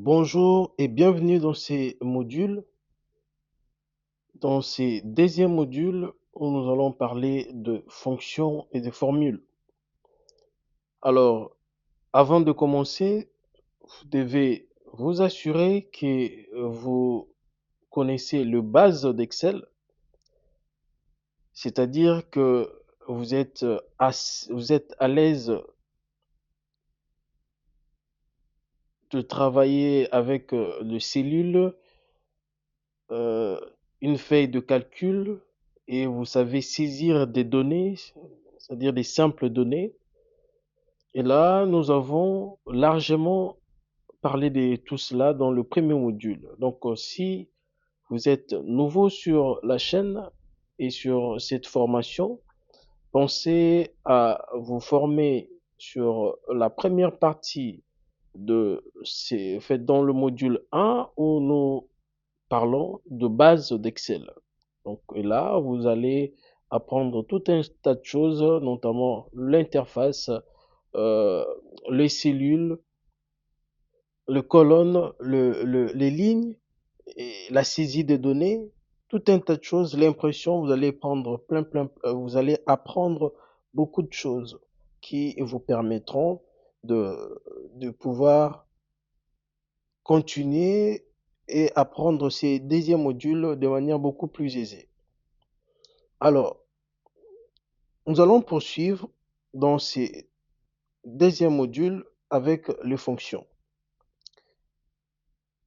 Bonjour et bienvenue dans ces modules. Dans ces deuxièmes modules où nous allons parler de fonctions et de formules. Alors, avant de commencer, vous devez vous assurer que vous connaissez le base d'Excel, c'est-à-dire que vous êtes à l'aise de travailler avec les cellules, euh, une feuille de calcul et vous savez saisir des données, c'est-à-dire des simples données. Et là, nous avons largement parlé de tout cela dans le premier module. Donc, si vous êtes nouveau sur la chaîne et sur cette formation, pensez à vous former sur la première partie de ces, fait dans le module 1 où nous parlons de base d'Excel. Donc, et là, vous allez apprendre tout un tas de choses, notamment l'interface, euh, les cellules, les colonnes, les lignes, et la saisie des données, tout un tas de choses, l'impression, vous allez prendre vous allez apprendre beaucoup de choses qui vous permettront de pouvoir continuer et apprendre ces deuxièmes modules de manière beaucoup plus aisée. Alors, nous allons poursuivre dans ces deuxièmes modules avec les fonctions.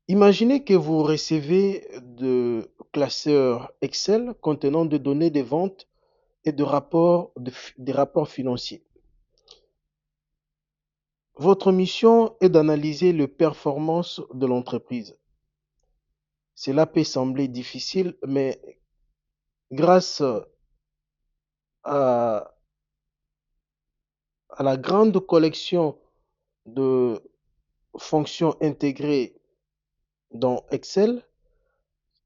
Imaginez que vous recevez de classeurs Excel contenant des données de vente et des rapports financiers. Votre mission est d'analyser les performances de l'entreprise. Cela peut sembler difficile, mais grâce à, à la grande collection de fonctions intégrées dans Excel,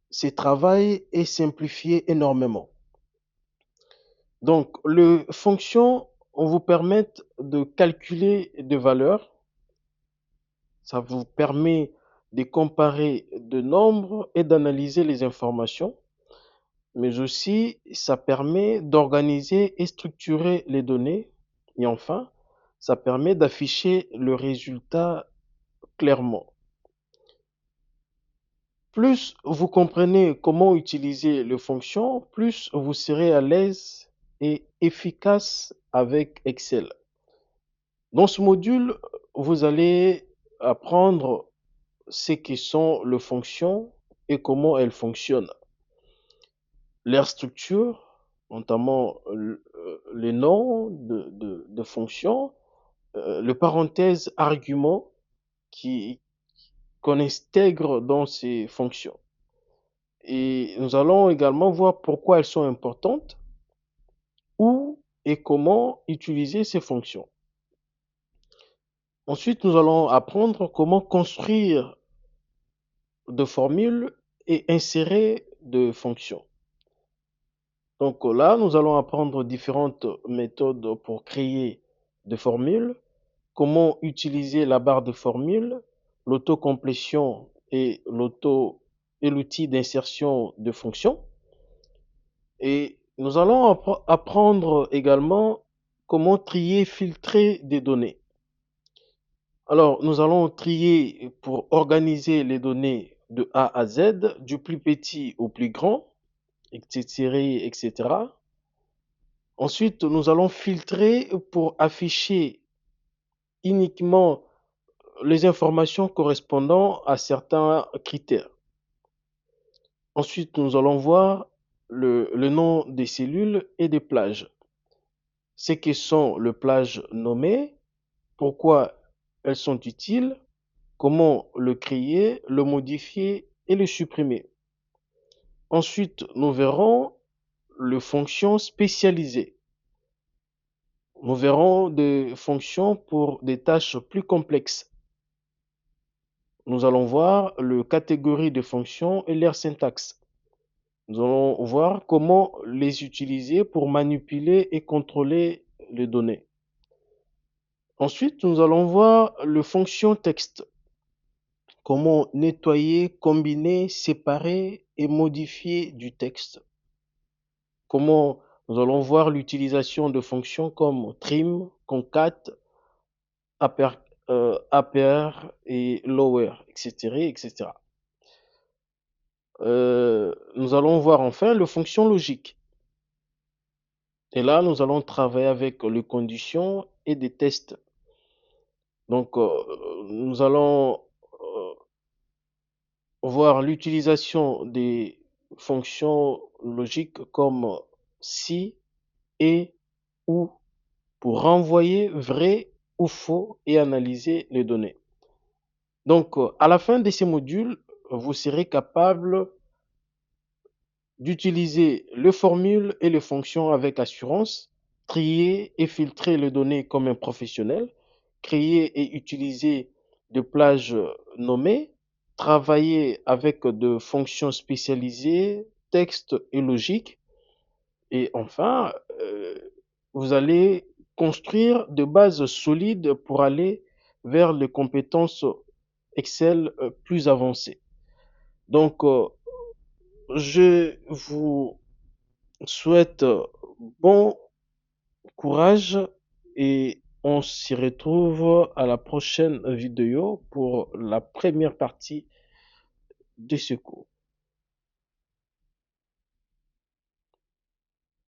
ce travail est simplifié énormément. Donc, les fonctions vous permettent de calculer des valeurs. Ça vous permet de comparer de nombres et d'analyser les informations. Mais aussi, ça permet d'organiser et structurer les données. Et enfin, ça permet d'afficher le résultat clairement. Plus vous comprenez comment utiliser les fonctions, plus vous serez à l'aise et efficace avec Excel. Dans ce module, vous allez apprendre ce que sont les fonctions et comment elles fonctionnent. Leur structure, notamment les noms de fonctions, les parenthèses arguments qu'on intègre dans ces fonctions. Et nous allons également voir pourquoi elles sont importantes, où et comment utiliser ces fonctions. Ensuite, nous allons apprendre comment construire de formules et insérer de fonctions. Donc là, nous allons apprendre différentes méthodes pour créer des formules, comment utiliser la barre de formules, l'autocomplétion et l'outil d'insertion de fonctions. Et nous allons apprendre également comment trier, filtrer des données. Alors, nous allons trier pour organiser les données de A à Z, du plus petit au plus grand, etc., etc. Ensuite, nous allons filtrer pour afficher uniquement les informations correspondant à certains critères. Ensuite, nous allons voir le nom des cellules et des plages. Ce que sont les plages nommées, pourquoi elles sont utiles, comment le créer, le modifier et le supprimer. Ensuite, nous verrons les fonctions spécialisées. Nous verrons des fonctions pour des tâches plus complexes. Nous allons voir les catégories de fonctions et leur syntaxe. Nous allons voir comment les utiliser pour manipuler et contrôler les données. Ensuite, nous allons voir les fonctions texte. comment nettoyer, combiner, séparer et modifier du texte. Comment nous allons voir l'utilisation de fonctions comme trim, concat, upper, upper et lower, etc., etc. Nous allons voir enfin les fonctions logiques. Et là, nous allons travailler avec les conditions et des tests. Donc, nous allons voir l'utilisation des fonctions logiques comme si, et, ou, pour renvoyer vrai ou faux et analyser les données. Donc, à la fin de ces modules, vous serez capable d'utiliser les formules et les fonctions avec assurance, trier et filtrer les données comme un professionnel, créer et utiliser des plages nommées, travailler avec de fonctions spécialisées, texte et logique, et enfin, vous allez construire de bases solides pour aller vers les compétences Excel plus avancées. Donc, je vous souhaite bon courage et on s'y retrouve à la prochaine vidéo pour la première partie de ce cours.